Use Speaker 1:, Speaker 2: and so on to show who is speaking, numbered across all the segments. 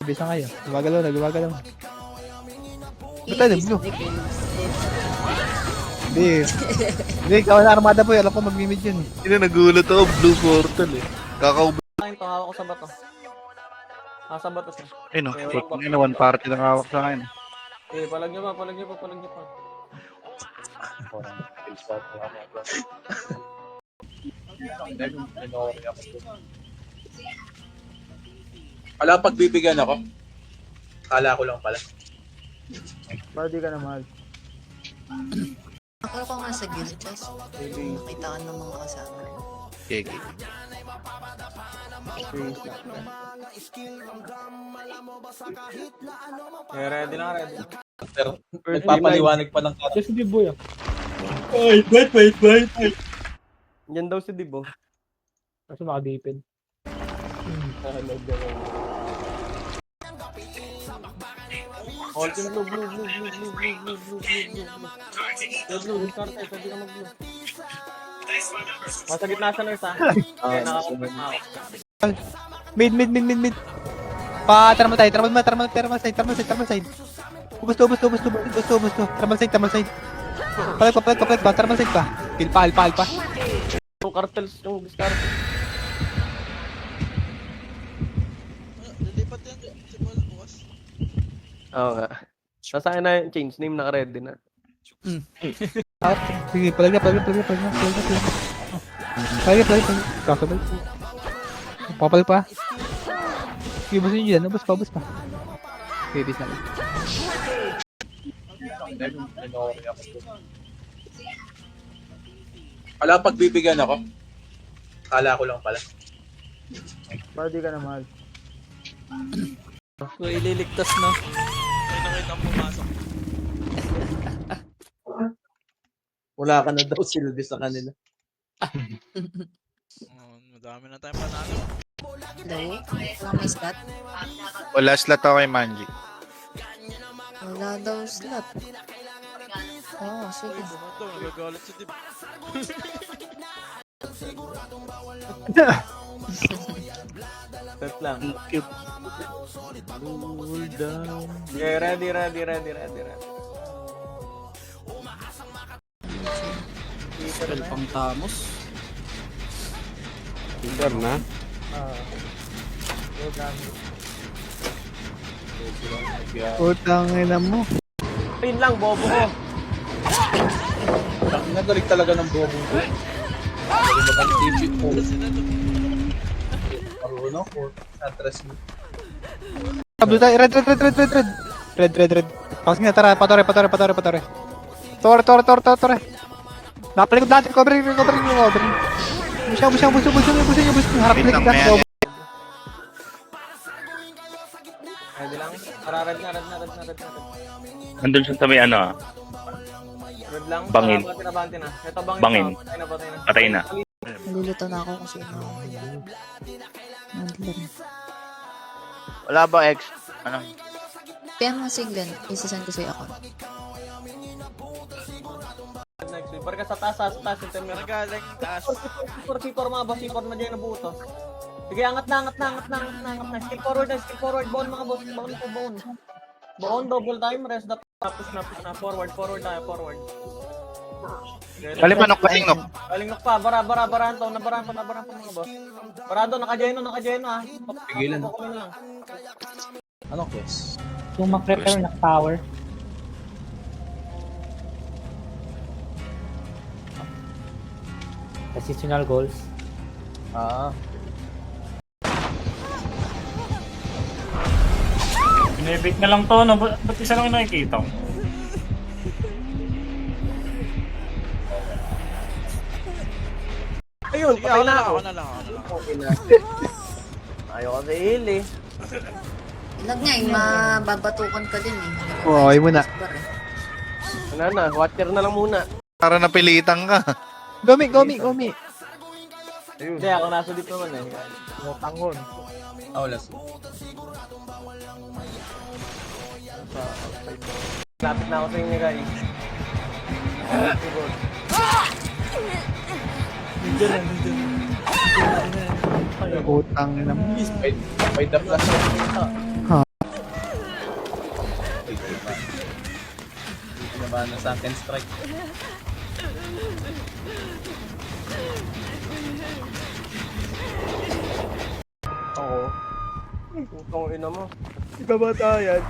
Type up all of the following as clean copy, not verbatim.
Speaker 1: bisa kayo. Gumagalaw na, gumagalaw. Ba't tayo nag-blue? Hindi. Hindi, ikaw na armada po. Alam ko mag-mimid yun.
Speaker 2: Hindi na nagulat ako, blue portal eh. Kakaubo.
Speaker 3: Akin to, hawak ko sa bato. Sa bato siya.
Speaker 2: Ay no, one party lang hawak sa akin.
Speaker 3: Palag niyo pa, palag niyo pa, palag niyo pa.
Speaker 4: Wala pagbibigyan ako. Kala ko lang pala.
Speaker 1: Party ka na, mahal.
Speaker 5: Ako nga sa guild chest. Nakita ka ng mga kasama.
Speaker 2: Okay, okay.
Speaker 3: Ready na, ready.
Speaker 4: Pero nagpapaliwanag pa ng karat.
Speaker 1: Just di boy.
Speaker 4: Wait.
Speaker 3: Yan daw si Dibo.
Speaker 1: Kasi makadipid.
Speaker 3: All team blue, blue. Blue, discard tayo, pwede ka mag-blue. Sa gitna siya nurse ha. Okay, nakakabit na ako.
Speaker 1: Mid. Thermal side. Ubus to. Thermal side. Palag pa, thermal side pa. Alpa.
Speaker 3: Yung cartels, yung discard.
Speaker 6: Lilipat yan si Paul bukas.
Speaker 3: Oo nga. Nasa akin na yung change name, naka-ready na.
Speaker 1: Sige, palag na. Kakabay. Papal pa. Sige, busin nyo dyan. Ubus pa. Pipis na.
Speaker 4: Wala pagbibigyan ako. Kala ko lang pala.
Speaker 1: Party ka na, mahal.
Speaker 7: So, ililigtas na.
Speaker 6: May nakita ang pumasok.
Speaker 7: Wala ka na daw silbi sa kanila.
Speaker 6: Madami na tayong panalo.
Speaker 5: Hello? Wala may slot?
Speaker 2: Wala slot ako kay Manji.
Speaker 5: Wala daw slot. Oo, sige.
Speaker 6: Bumato, nagagalit si Dib.
Speaker 3: Set lang. Okay, ready.
Speaker 7: Spell pang Tamos.
Speaker 8: Sure na?
Speaker 1: Putang ina mo.
Speaker 3: Pin lang, bobo ko.
Speaker 4: Nagaling talaga ng bobong ko. Magaling mag-digit po. Marunong ko. Address mo.
Speaker 1: Blue tayo. Red. Pasok nga, tara. Patore. Tore. Napalikod natin. Cover. Buso. Harap
Speaker 2: Wait
Speaker 1: palikod
Speaker 2: lang,
Speaker 1: natin.
Speaker 2: may
Speaker 3: Ready lang. Tara, red na.
Speaker 9: Nandun siya sa may ano,
Speaker 3: Red lang.
Speaker 9: Bangin.
Speaker 3: Bante na. Ito
Speaker 9: Bangin.
Speaker 3: Patay na.
Speaker 9: patay na.
Speaker 5: Nalilito na ako kung sino. Handler.
Speaker 2: Wala ba X? Ano?
Speaker 5: PM mo si Glenn. Isasend ko sa'yo ako.
Speaker 3: Next week. Parang sa taas. Yung term yun.
Speaker 6: Nagaling taas.
Speaker 3: C4 mga boss. C4 na dyan na buo to. Sige, angat na. Skill forward. Bone mga boss. Bone, double time. Rest the tapos na. Forward tayo.
Speaker 2: Kalimanok pa inok.
Speaker 3: Kalingok pa. Barahan to mga boss. Barado, naka-geno ha.
Speaker 4: Pigilan.
Speaker 3: Pakumin lang.
Speaker 4: Anong quest?
Speaker 1: Yung mag-prepare na tower. Positional goals.
Speaker 9: Binibig na lang to, no? Ba't isa lang yung nakikita ko?
Speaker 3: Ayun,
Speaker 6: Sige,
Speaker 3: patay na ako.
Speaker 6: ako na lang.
Speaker 3: Ayaw ka sa hili.
Speaker 5: Lag nga, mababatukan ka din eh.
Speaker 1: Oo, okay muna.
Speaker 3: Wala na, watcher na lang muna.
Speaker 2: Para napilitan ka.
Speaker 1: Gomi.
Speaker 3: Hindi, ako nasa dito naman eh.
Speaker 1: Tangon.
Speaker 4: Wala.
Speaker 3: Lapit na ako sa inyo guys.
Speaker 1: Putang ina mo.
Speaker 4: By the plus.
Speaker 7: na sunken strike.
Speaker 3: Oo. Putong ina mo. Ikabatayan.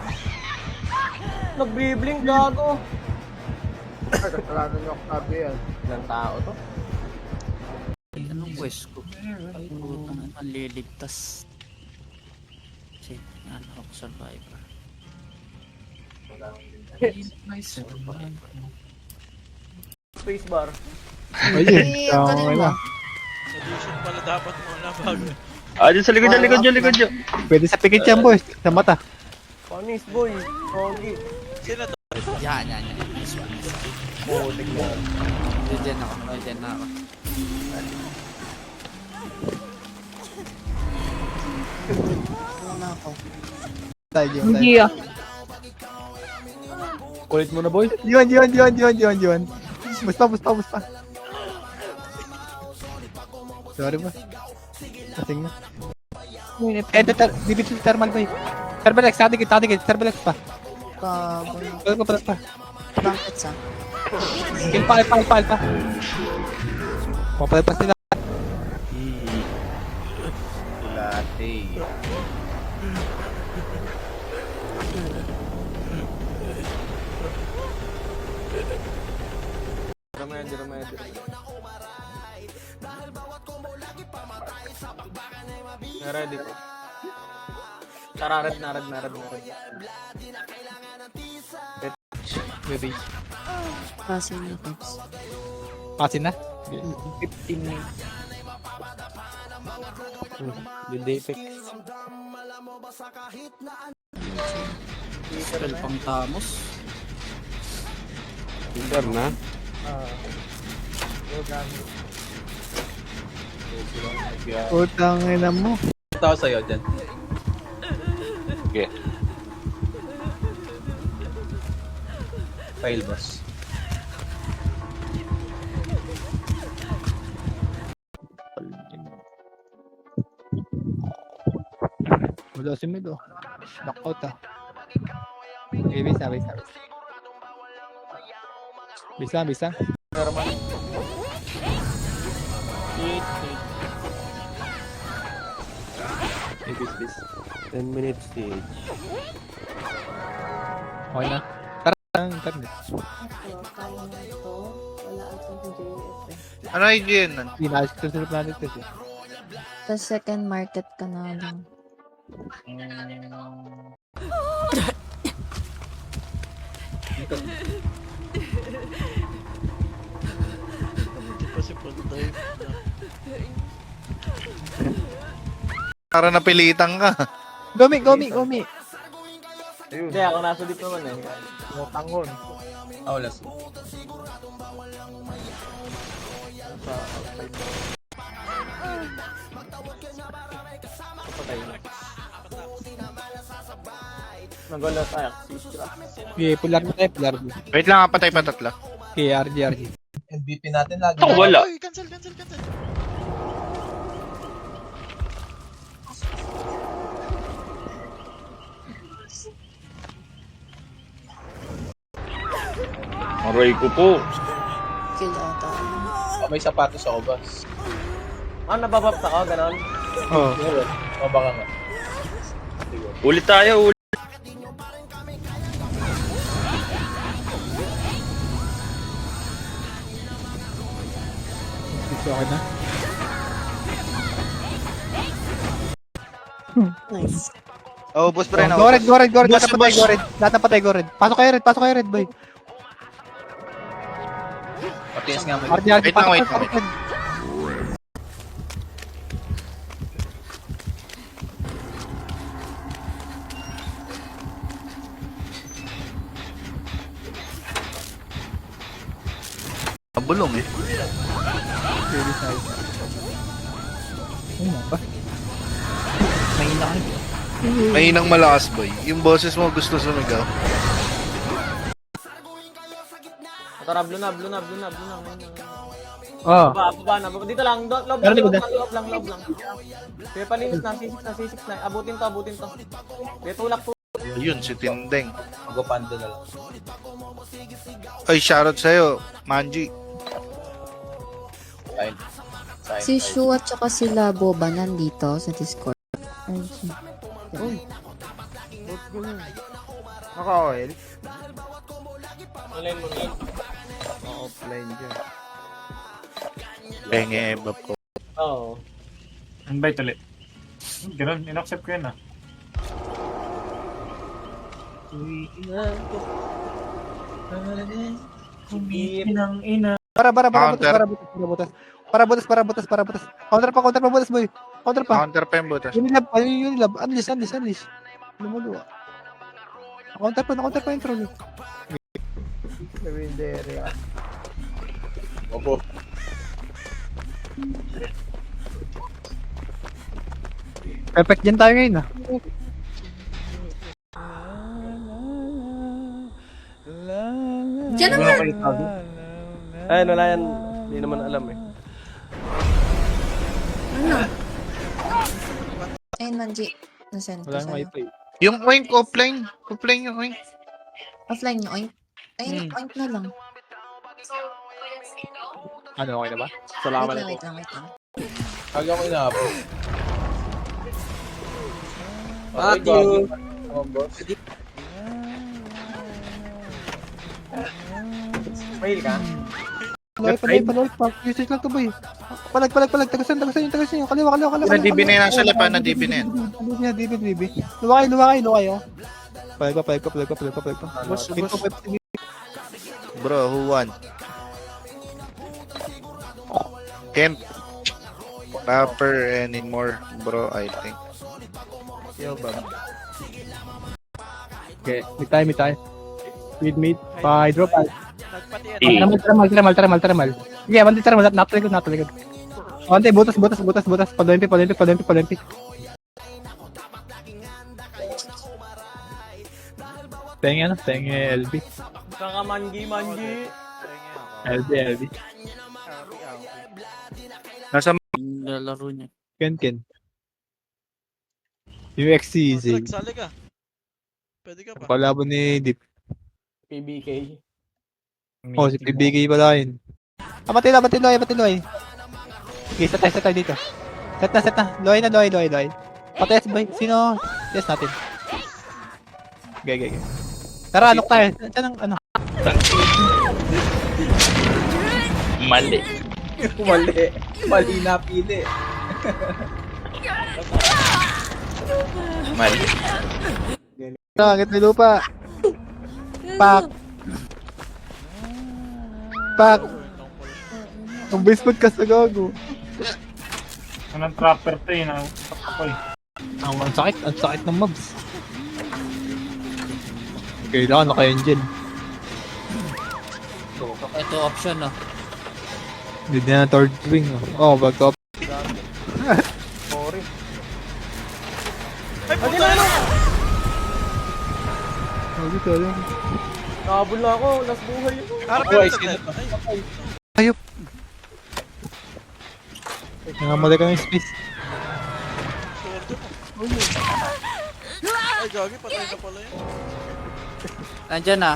Speaker 3: Nagbiblink gago.
Speaker 7: Kasalanan niyo Octavio yan.
Speaker 3: Ilang tao to?
Speaker 8: Anong quest ko? Putang ang liligtas. Kasi, ano ako, survivor. Nice survivor.
Speaker 3: Spacebar.
Speaker 5: Eh, ang galing mo.
Speaker 6: Solution pala dapat muna bago.
Speaker 9: Dyan sa likod, likod nyo.
Speaker 1: Pwede sa pikit yan, boys. Sa mata.
Speaker 3: Panis boy. Pogi.
Speaker 6: Sino to?
Speaker 8: Yan. Nice one.
Speaker 3: Oo, tignan.
Speaker 8: Regen ako.
Speaker 5: Muna ako.
Speaker 1: Hindi ah. Kulit mo na, boys. Yun. Busta. Sorry, boss. Kasing na. Dibit sa thermal, boy. Thermalex, tatikit. Thermalex pa.
Speaker 5: Bago.
Speaker 1: Palas pa.
Speaker 5: Bakit sa?
Speaker 1: Kill pa. Papalpas nila.
Speaker 7: Latte.
Speaker 3: Remedy. Ready ko. Tara, red.
Speaker 1: Baby.
Speaker 5: Kasi yung tips.
Speaker 1: Pasin na.
Speaker 3: 15 minutes. Good day, pick.
Speaker 8: Spell pang tamos.
Speaker 7: Tinder na.
Speaker 1: Utang ina mo.
Speaker 4: Ito ako sa'yo dyan.
Speaker 9: Okay.
Speaker 4: Fail, boss.
Speaker 1: Wala si Mid, oh. Knockout, ah. Okay, bisa. Bisa.
Speaker 3: Normal.
Speaker 7: Please. 10 minutes stage.
Speaker 1: Okay na. Tara, internet.
Speaker 2: Ano IGN nun?
Speaker 1: Inaayos ko sa planet kasi.
Speaker 5: Sa second market ka na lang.
Speaker 6: Hindi pa si full time.
Speaker 2: Para napilitan ka.
Speaker 1: Gomi.
Speaker 3: Hindi, ako nasa dito naman eh.
Speaker 1: Tangon.
Speaker 4: Wala.
Speaker 3: Patay na. Nagala tayo.
Speaker 1: Okay, pular B.
Speaker 2: Wait lang, patay pa tatlo.
Speaker 1: Okay, RG.
Speaker 4: MVP natin lagi.
Speaker 9: Wala.
Speaker 6: Uy, cancel.
Speaker 9: Aray ko po.
Speaker 5: Kill ata.
Speaker 4: May sapatos ako, boss.
Speaker 3: Nababapta ka, ganon.
Speaker 1: Oh.
Speaker 4: O baka nga.
Speaker 9: Ulit tayo.
Speaker 1: Okay na.
Speaker 5: Nice.
Speaker 2: Oh, boss Bren.
Speaker 1: Gored.
Speaker 2: Boss,
Speaker 1: Lahat na patay, Gored. Pasok kayo, Red, boy.
Speaker 4: Patias nga mo.
Speaker 1: RG.
Speaker 2: Wait lang. Bulong eh.
Speaker 1: Ano ba?
Speaker 2: Mahinang malakas boy. Yung boses mo gusto sumigaw.
Speaker 3: Tara, blue na.
Speaker 1: Oh.
Speaker 3: Baba na. Dito lang. Loob lang. Kaya palinis na. C6 na. Abutin to. Kaya tulak po.
Speaker 2: Yun, si Tindeng.
Speaker 4: Magopando na lang.
Speaker 2: Ay, shoutout sa'yo, Manji.
Speaker 4: Sign. Sign.
Speaker 5: Si Shu at saka sila Boba nandito sa Discord. Uy,
Speaker 1: Naka-oil.
Speaker 3: Online mo na.
Speaker 1: Offline dyan.
Speaker 2: Penge embab ko.
Speaker 3: Oo.
Speaker 10: Invite ulit. Ganun, in-accept ko yun ah.
Speaker 1: Para
Speaker 2: Counter.
Speaker 1: butas. Counter pa butas boy. Counter pa.
Speaker 2: Counter pa yung butas.
Speaker 1: Unilab. Unleash. Lumuluwa. Counter pa yung troll.
Speaker 4: Opo.
Speaker 1: Perfect dyan tayo ngayon ah.
Speaker 5: Diyan naman!
Speaker 3: Ayun, wala yan. Hindi naman alam eh.
Speaker 5: Ano? Ayun, Manji. Nasend ko
Speaker 1: Wala nang
Speaker 5: sa'yo.
Speaker 1: wifi.
Speaker 2: Yung oink, offline. Offline yung oink.
Speaker 5: Offline yung oink. Ayun, oink na lang.
Speaker 1: Ano, okay na ba?
Speaker 5: Wait lang.
Speaker 4: Kaya ko inaapos.
Speaker 3: Matthew. Mail ka?
Speaker 1: Paloy pa. Usage lang to boy. Palag. Tagasan yung. Kaliwa.
Speaker 2: Na-DB na yan, nasa lapan na DB na yan.
Speaker 1: DB. Luwakay oh. Palag pa.
Speaker 2: Boss. Bro, who won? Can't rapper anymore, bro, I think.
Speaker 1: Okay, may time. Mid, pa-hydro,
Speaker 6: Nagpati
Speaker 9: Eh.
Speaker 1: Tramal. Sige, abante tramal, natalikod. Abante, butas. Palente. Tenge LB.
Speaker 3: Saka Manji.
Speaker 1: LB.
Speaker 2: Nasa
Speaker 8: Lalaro niya.
Speaker 1: Ken. Yung XCZ.
Speaker 6: Sali ka. Pwede ka pa.
Speaker 1: Palabo ni Deep.
Speaker 3: PBK.
Speaker 1: Oh, si PBK pala yun. Batid Loy. Okay, set tayo dito. Set na. Loy. Patest boy. Sino? Test natin. Okay. Tara, look tayo. Saan ang ano?
Speaker 9: Mali.
Speaker 7: Mali na pili.
Speaker 9: Mali.
Speaker 1: Agad may lupa. Pak. Ang basement ka sa gago.
Speaker 10: Anong trapper to yun ah. Ako eh.
Speaker 1: Ang sakit ng mobs. Kailangan na kayo dyan.
Speaker 8: Ito option oh.
Speaker 1: Hindi na third wing. Oh, back up.
Speaker 3: Ay, puta na!
Speaker 1: Dito.
Speaker 3: Nakabul na ako. Last buhay yun.
Speaker 6: Harap
Speaker 4: Ay,
Speaker 6: ka
Speaker 4: sino
Speaker 6: na.
Speaker 1: Ayop. Nangamali ka ng space.
Speaker 6: Ay, gagi. Patay na pala yun.
Speaker 8: Nandyan na.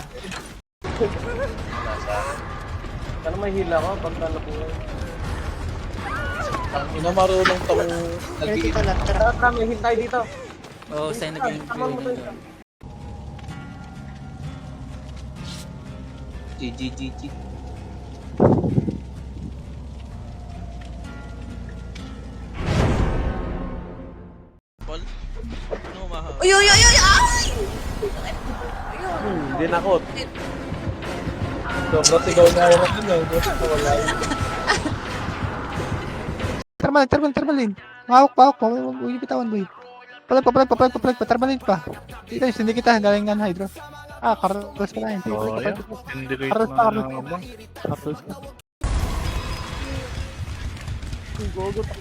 Speaker 3: Sana may hila ka. Pagka nabuhay.
Speaker 4: Ang ina marunong tong
Speaker 5: Dito lang, tara.
Speaker 3: Tara, may hint tayo dito.
Speaker 8: Oo, sa'yo naging
Speaker 3: Tama mo to.
Speaker 7: GG.
Speaker 6: Paul. Ano umaha?
Speaker 5: Uy! Ay!
Speaker 3: Hindi na ako.
Speaker 4: sobrang sigaw na yun. Wala.
Speaker 1: Thermalin. Mahawak pa. Huwag yung bitawan, boy. Palag pa. Thermalin pa. Dito, hindi kita. Galing nga hydro. Carlos pa lang.
Speaker 2: Oh, yeah. Hindi ko
Speaker 1: Carlos pa.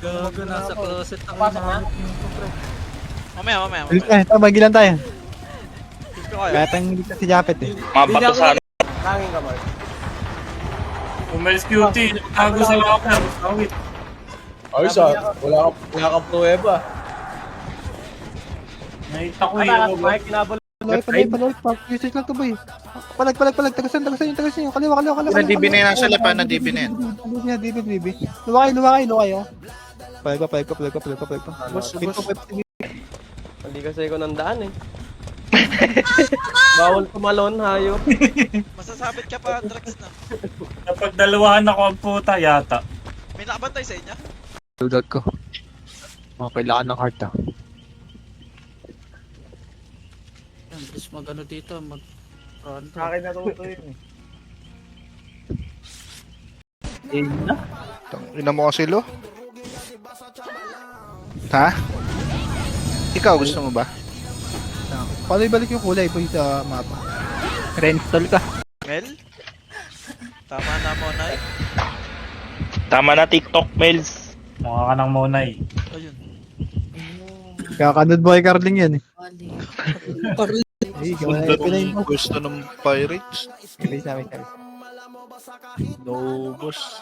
Speaker 8: gago nasa closet ako
Speaker 3: Pasok na.
Speaker 6: Mamaya.
Speaker 1: Magilan tayo.
Speaker 6: Keep ko kayo.
Speaker 1: Gatang hindi ka si Japet eh.
Speaker 9: Mabato sa
Speaker 3: Hangin ka, Mark.
Speaker 10: Umalis cutie. Tago sa locker. Awit.
Speaker 4: Ay, wala kang pruweba.
Speaker 10: Nakita ko
Speaker 3: Tara,
Speaker 10: yung
Speaker 3: Mark. Kinabol
Speaker 1: Paloy. Usage lang to, boy. Palag. Tagasan yung. Kaliwa.
Speaker 2: Na-DB na yan nasa lipa, na-DB na yan.
Speaker 1: DB. Luwakay, oh. Palag pa.
Speaker 3: Boss.
Speaker 1: Pinto.
Speaker 3: Hindi kasi ko ng daan eh. Bawal tumalon, hayop.
Speaker 6: Masasabit ka pa, Drax na.
Speaker 10: Napagdalawahan ako ang puta yata.
Speaker 6: May nakabantay sa inyo?
Speaker 1: Loadout ko. Kailangan ng heart, ah.
Speaker 8: Yan, just mag-ano dito, mag-front.
Speaker 10: Sa akin natuto yun
Speaker 2: Ina mo kasi, Lo. Ha? Ikaw, gusto mo ba?
Speaker 1: Paano ibalik yung kulay, boy, sa mapa? Reinstall ka.
Speaker 6: Mel? Tama na mo, Nay.
Speaker 9: Tama na TikTok, Mels.
Speaker 10: Mukha ka ng Monay.
Speaker 6: Ayun.
Speaker 1: Kakanod mo kay Carling yan, eh.
Speaker 5: Bali.
Speaker 1: Hey,
Speaker 2: Ganda nung gusto ng Pirates.
Speaker 1: Sabi.
Speaker 2: No, boss.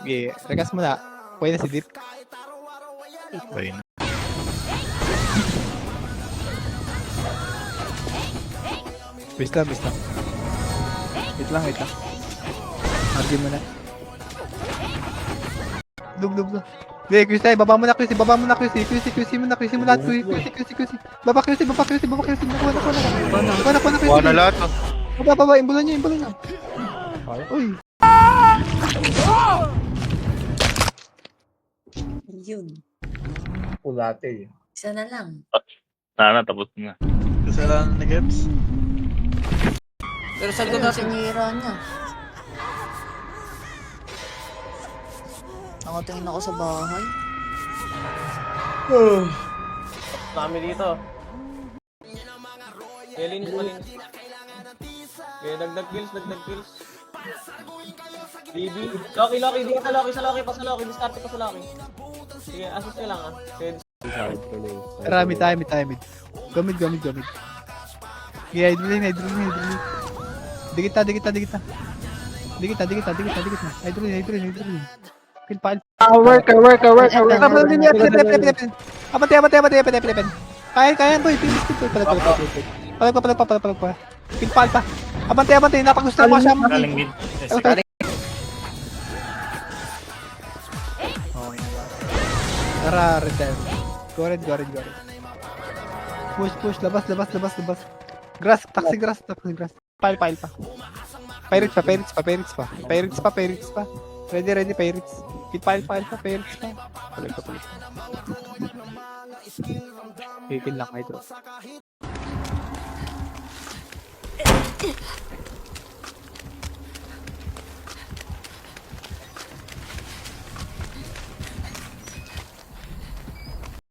Speaker 1: Okay, rekas mo na. Pwede na si Deep.
Speaker 2: Ayun.
Speaker 1: Wait lang. Wait lang. Argue mo na. Dug. Okay, QC, baba mo na QC. QC mo na lahat. QC. Baba QC. Nakuha na.
Speaker 2: Kuha na lahat, oh.
Speaker 1: Baba, imbulan niya. Uy.
Speaker 5: Yun.
Speaker 7: Ulate.
Speaker 5: Isa na lang.
Speaker 9: Sana, tapos na.
Speaker 6: Kasalanan ni Gibbs.
Speaker 8: Pero sagot
Speaker 5: Ayun,
Speaker 8: natin.
Speaker 5: sinira niya. Nakatingin ako sa bahay.
Speaker 3: Dami dito. Kaya linis. Kaya dagdag kills. BB. Loki, di ka sa Loki, pa sa Loki, discard pa sa Loki. Sige, assist ka lang ah. Sige,
Speaker 1: Rami, time. Gamit. Okay, hydrogen. Dikit na. Hydrogen. Kill. Work. Abante. Kaya, boy. Palag pa. Kill pa. Abante. Napagusto mo siya.
Speaker 10: Galing mid.
Speaker 1: Tara, return. Go red. Push. Labas. Grass. Pile pa. Pirates pa. Ready, pirates. Pile pa, pirates pa. Palag pa. Kikin lang ito.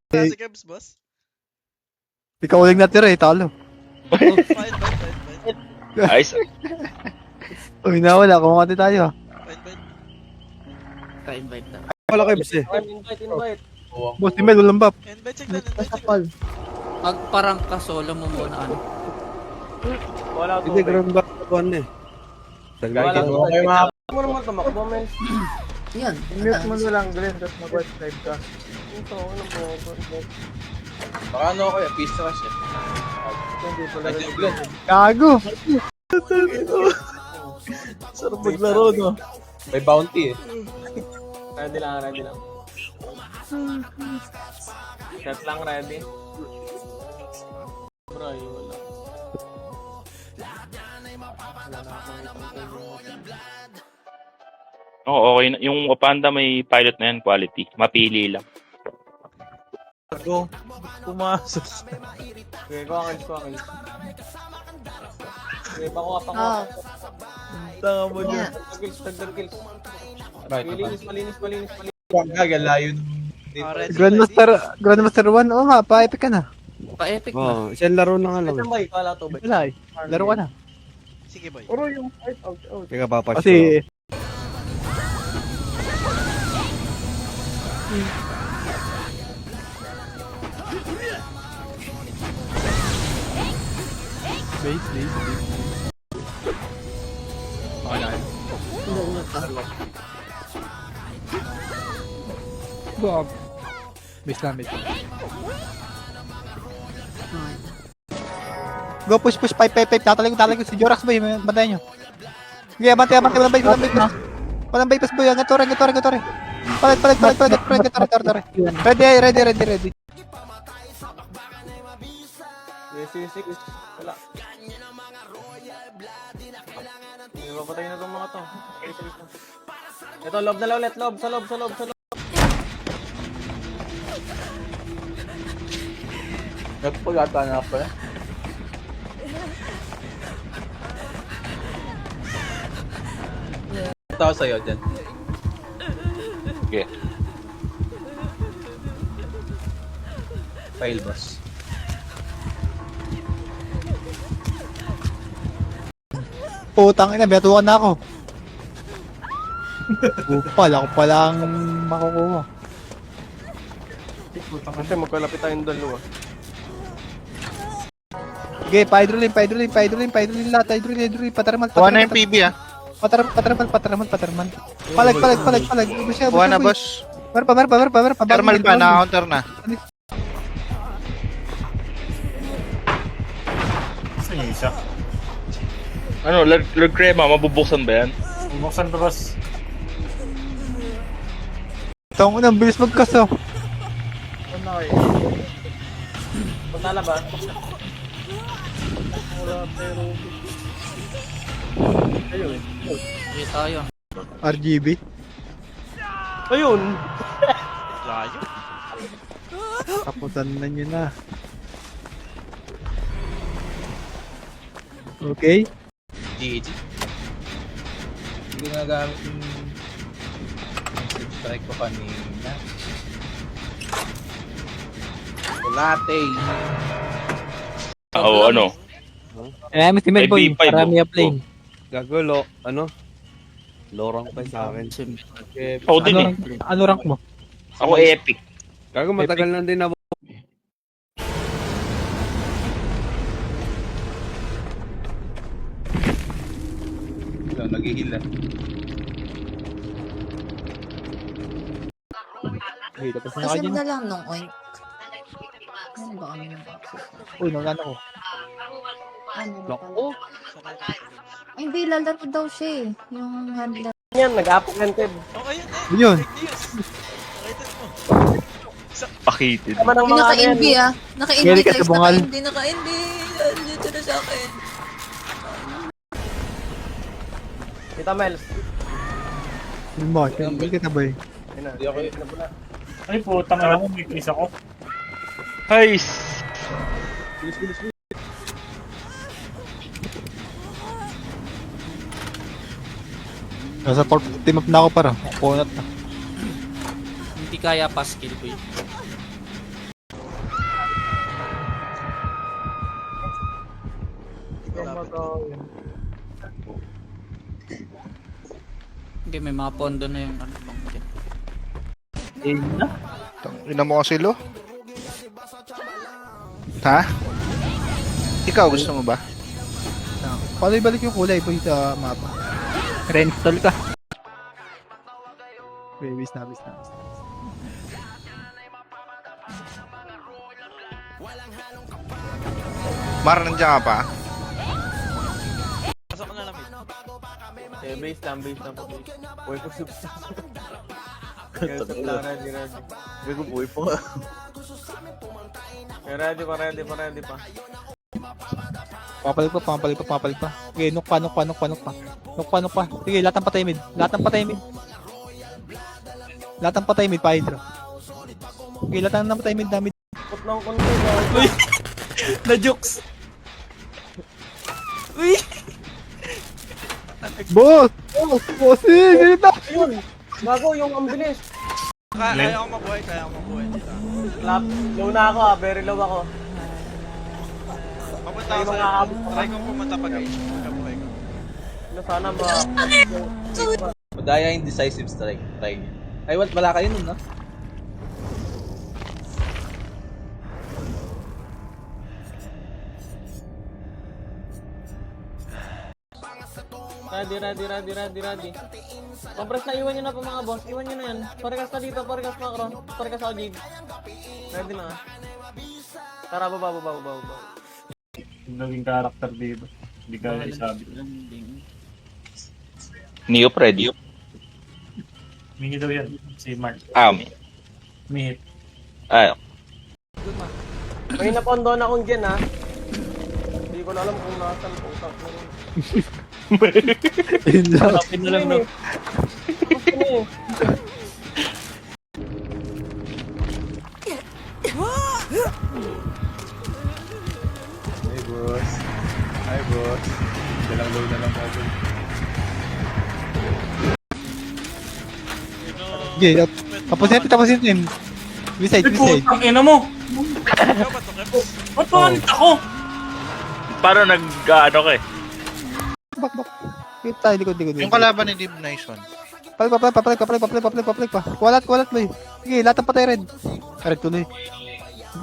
Speaker 6: Si Gibbs, boss.
Speaker 1: Ikaw uling natira, talo.
Speaker 6: Fine.
Speaker 9: Ayos.
Speaker 1: Uy, nawala. Kumakati tayo.
Speaker 6: Fine.
Speaker 8: Pa-invite na.
Speaker 1: Wala kayo, bisi.
Speaker 3: invite.
Speaker 1: Boss, email, walang bap.
Speaker 6: Invite check.
Speaker 8: Pag parang ka-solo mo muna ano.
Speaker 3: Wala to. Hindi, ground back na eh. Wala to. Ano naman tumakbo, men?
Speaker 5: Yan.
Speaker 10: Mute mo na lang, Glenn, tapos mag-live ka.
Speaker 3: Ito, ano po?
Speaker 4: Baka ano ako eh, peace rush eh.
Speaker 3: Hindi pala
Speaker 4: Nandiyan, Glenn.
Speaker 1: Gago.
Speaker 7: Sarap maglaro, no?
Speaker 4: May bounty eh.
Speaker 3: Ready lang. Set lang, ready. Bro, wala.
Speaker 9: Oo, okay na. Yung Opanda may pilot na yan, quality. Mapili lang.
Speaker 10: Pumasok.
Speaker 3: Okay, ko akin. Okay, pakuha.
Speaker 5: Ah.
Speaker 10: Tanga mo
Speaker 5: Yeah.
Speaker 3: Dagdag kills.
Speaker 4: Right.
Speaker 3: Malinis.
Speaker 4: Gagal, layo
Speaker 1: Grandmaster 1. Oo nga, pa-epic ka na.
Speaker 8: Pa-epic na.
Speaker 3: Isang bay, kala to bay.
Speaker 1: Wala eh. Laro ka na.
Speaker 6: Sige, boy.
Speaker 10: Puro yung out.
Speaker 1: Kasi... Base. Okay na. Bob. Base lang.
Speaker 5: Okay.
Speaker 1: Go, push, push, 5. Tatalig ko. Si Jorax boy, bantayan nyo. Sige, abante. Walang bypass. Walang bypass boy. Ang tore. Palag. Tore. Ready.
Speaker 3: Yes, 6. Wala. Hindi ba patay na itong mga to? Okay, sige. Ito, lob na lang ulit. Sa lob.
Speaker 7: Nagpagata na ako eh. Ito ako sa'yo dyan.
Speaker 9: Okay.
Speaker 7: Fail boss.
Speaker 1: Putang ina, biyatukan na ako. Upal, ako palang makukuha.
Speaker 3: Kasi magkalapit tayong dalawa.
Speaker 1: Sige, pa-hydrolim lahat. Hydrolim, pataramal.
Speaker 2: Kuha na yung PB ah.
Speaker 1: Pataramal. Palag.
Speaker 2: Kuha na boss.
Speaker 1: Merpa.
Speaker 2: Thermal pa, naka-counter na.
Speaker 10: Gusto niya isa.
Speaker 9: Ano, Lord Crema, mabubuksan ba yan?
Speaker 10: Buksan pa, boss.
Speaker 1: Tong ina, bilis magkaso.
Speaker 3: Ano kayo? Punta na ba? Wala, pero... Ayun.
Speaker 8: Hindi tayo.
Speaker 1: RGB.
Speaker 3: Ayun!
Speaker 6: Layo.
Speaker 1: Taputan na nyo na. Okay.
Speaker 7: GG. Hindi ko nagamit yung strike ko kanina. Kulate.
Speaker 9: Oo, ano?
Speaker 1: May si
Speaker 9: Melboy, marami
Speaker 1: plane.
Speaker 7: Gagulo. Ano? Lorang pa sa akin.
Speaker 9: Ako din eh.
Speaker 1: Ano rank mo?
Speaker 9: Ako epic.
Speaker 7: Gago matagal na din ako. Nag-heal na.
Speaker 1: Wait, tapos na
Speaker 5: Kasi
Speaker 1: kayo
Speaker 5: na lang nung oink. Ano ba kami ng access?
Speaker 1: Uy, nung ko.
Speaker 5: Ano na pala? Ay, hindi, lalaro daw siya eh. Yung handler.
Speaker 3: Yan, nag-appointed.
Speaker 6: Okay yun eh.
Speaker 1: Yun.
Speaker 6: Fake news. Nakitid mo.
Speaker 9: Pakitid.
Speaker 3: Tama ng
Speaker 5: Yung
Speaker 3: mga
Speaker 5: naka-NB ah. Naka-NB
Speaker 1: Keri ka
Speaker 5: guys,
Speaker 1: sa bungal.
Speaker 5: naka-NB. Dito na sa akin.
Speaker 3: Kita Miles.
Speaker 1: Yung mo, hindi ka na ba eh?
Speaker 7: Hindi ako
Speaker 10: Ay, putang ina mo, may case ako.
Speaker 9: Guys!
Speaker 1: Nasa team up na ako para. Kunat na.
Speaker 8: Hindi kaya pa skill ko yun. Hindi, may mga pondo na yung ano bang din.
Speaker 2: Ina mo kasi lo. Ha? Ikaw gusto mo ba?
Speaker 1: Paano ibalik yung kulay boy sa mapa? Reinstall ka. Bis na.
Speaker 2: Mar, nandiyan ka pa?
Speaker 6: Pasok ko na lang eh.
Speaker 3: Base lang po. Boy po substance. Kaya sa plan, ready.
Speaker 7: Gago boy po.
Speaker 3: Kaya ready pa.
Speaker 1: Papalit pa. Okay, nuk pa. Sige, lahat ng patay mid. Lahat ng patay mid, pa hydro. Okay, lahat ng patay mid, dami.
Speaker 3: Put ng konti.
Speaker 8: Na-jokes!
Speaker 1: Boss! Sige, na!
Speaker 3: Ayun! Gago, yung ang bilis.
Speaker 6: Kaya ako mabuhay dito.
Speaker 3: Low na ako very low ako.
Speaker 6: Papunta ako
Speaker 3: Ay,
Speaker 6: sa...
Speaker 3: mga-
Speaker 6: Try kong pumunta pag-age. Pagkabuhay ko.
Speaker 3: Sana ba?
Speaker 7: Madaya yung decisive strike. Try niyo. Ay, wala kayo nun, no?
Speaker 3: Ready. Compress na, iwan nyo na po mga boss. Iwan nyo na yan. Parikas na dito, parikas macro. Parikas ako, Jade. Ready na. Tara, baba.
Speaker 10: naging character dito. Hindi kaya isabi.
Speaker 9: Neo ready.
Speaker 10: Mingi daw yan, si Mark. Mihit.
Speaker 3: May napondo na akong dyan, ha? Hindi ko na alam kung nasan kung tap na rin.
Speaker 1: Yun lang.
Speaker 3: Tapin na lang, no? Gusto mo eh.
Speaker 4: Hey, boss. Hi, boss. Dalang low na lang ako.
Speaker 1: Sige, tapos yun. Beside.
Speaker 10: Putang ina mo!
Speaker 6: Ikaw ba to, Kev?
Speaker 10: Ba't pangalit ako?
Speaker 9: Paano nag-ano ka eh?
Speaker 1: Bak. Wait tayo, likod.
Speaker 2: Yung kalaban ni Dim, nice one.
Speaker 1: Papalik pa. Kuwalat ba eh. Sige, lahat ng patay red. Red tuloy.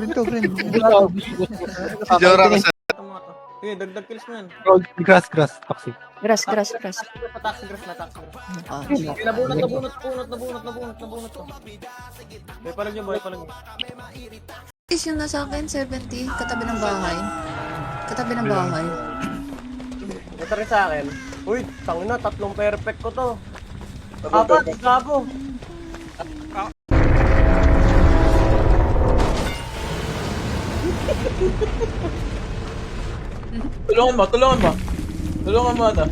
Speaker 1: Green.
Speaker 2: Si Jora ka sa...
Speaker 3: Ito mga to. Sige, dagdag kills mo yan.
Speaker 1: Grass. Toxic.
Speaker 5: Grass.
Speaker 3: Taxi grass na.
Speaker 5: Oh.
Speaker 3: Okay, nabunot to. Okay, palag niyo, boy, palag niyo.
Speaker 5: Is yung nasa akin, 70, katabi ng bahay.
Speaker 3: Ito rin sa akin. Uy, tangina, 3 perfect ko to. Apat, gabo.
Speaker 4: Tulungan mo ano.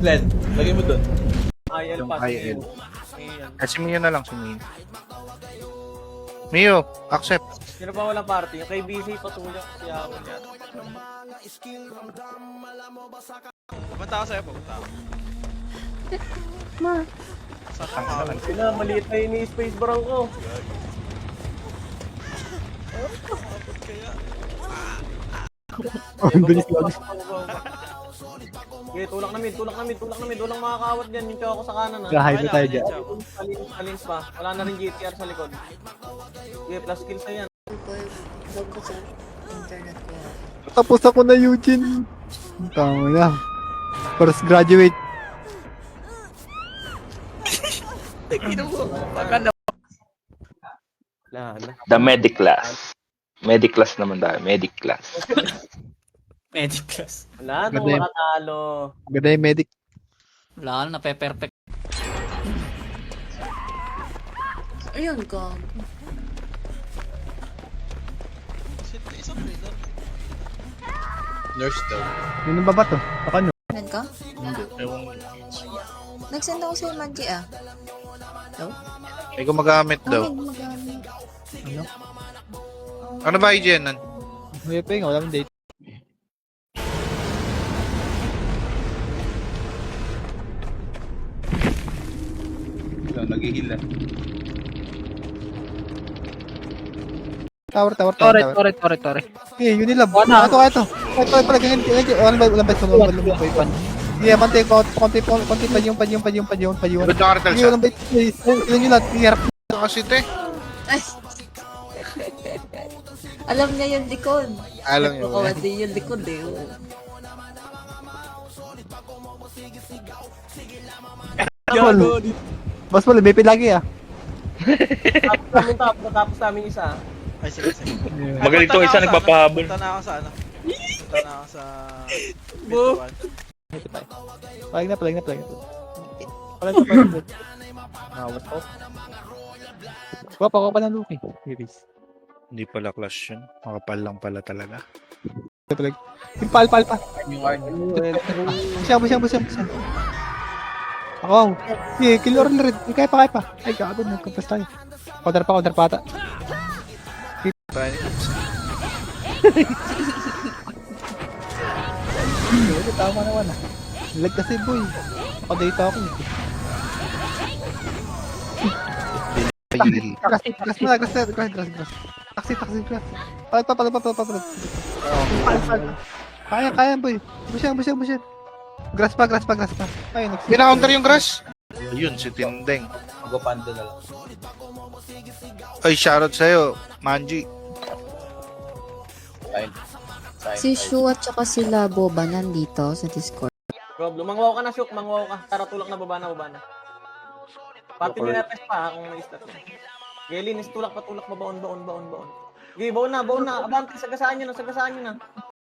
Speaker 4: Len, lagay mo dun.
Speaker 3: IL
Speaker 2: Yung
Speaker 3: pass.
Speaker 2: IL.
Speaker 3: Ayan.
Speaker 2: Si Mio na lang, si Mio. Mio, accept.
Speaker 3: Sino pa walang party? Yung kay BC patuloy si Ako niya.
Speaker 6: Pupunta ako sa'yo, pupunta ako. Sa tama.
Speaker 3: Sila, maliit na yung space barang ko.
Speaker 1: Ang bilis lang.
Speaker 3: Okay, tulak na mid. Walang makakawat dyan. Yung ako sa kanan, ha.
Speaker 1: Kahide na tayo dyan.
Speaker 3: Alins pa. Wala na rin GTR sa likod. Okay, plus kills na yan.
Speaker 5: Vlog ko sa internet ko.
Speaker 1: Tapos ako na, Eugene. Tama na. First graduate.
Speaker 3: Wala na.
Speaker 9: The medic class. Medic class naman tayo. Medic class.
Speaker 8: Medic class.
Speaker 3: Wala nang
Speaker 1: Ganda yun.
Speaker 3: makatalo.
Speaker 1: Ganda yung medic.
Speaker 8: Wala na, pe-perfect.
Speaker 5: Ayun, gago.
Speaker 6: Isang trailer.
Speaker 4: Nurse daw.
Speaker 1: Yun ang baba to. Baka nyo.
Speaker 5: Send ka? Nag-send ako sa'yo, Maggie, ah. Hello?
Speaker 2: May gumagamit daw.
Speaker 5: Magamit.
Speaker 2: Ano ba yung Jenan?
Speaker 1: May pa yung wala mong date.
Speaker 4: Nag-heal na.
Speaker 1: Tower.
Speaker 8: Tore.
Speaker 1: Okay, yun nila. Ito. Ito pala, ganyan. Walang ba ito? Yeah, konti pa yung.
Speaker 2: Ba't nakaretal
Speaker 1: Sige,
Speaker 2: siya?
Speaker 1: walang ba ito? Yun yung lahat. Hirap.
Speaker 2: Ito kasi te.
Speaker 5: Ay! Alam niya yung likod.
Speaker 2: Alam niyo.
Speaker 5: Kawati yung likod, eh.
Speaker 1: Mas may lagi ah.
Speaker 3: Tapos namin isa.
Speaker 6: Ay, sige.
Speaker 9: Magaling tong isa nagpapahabol.
Speaker 6: Punta na ako sa ano. Punta na ako sa... Virtual.
Speaker 1: Palag na. Palag na. Nawat ko. Kuha pa ng Luki. Iris.
Speaker 2: Hindi pala clash yun. Makapal lang pala talaga.
Speaker 1: Palag. Yung pal pa.
Speaker 4: Yung art.
Speaker 1: Busyang. Ako. Okay, kill or red. Kaya pa. Ay, gago. Nagkapas tayo. Counter pa ata. Tama naman ah. Lag kasi boy. Nakadata ako. Grass. Taxi. Palag pa. Kaya boy. Busyang. Grass pa. Ayun,
Speaker 2: Pina-counter yung grass. Ayun, si Tindeng.
Speaker 4: Mag-panda na lang.
Speaker 2: Ay, shoutout sa'yo, Manji.
Speaker 5: Si Shu at saka sila Boba nandito sa Discord.
Speaker 3: Rob, lumangwaw ka na, Shuk. Mangwaw ka. Tara, tulak na, baba na. Pati ni Nepes pa, kung may stat na. Gelin, tulak, baon. Okay, baon na. Abante, sagasaan nyo na.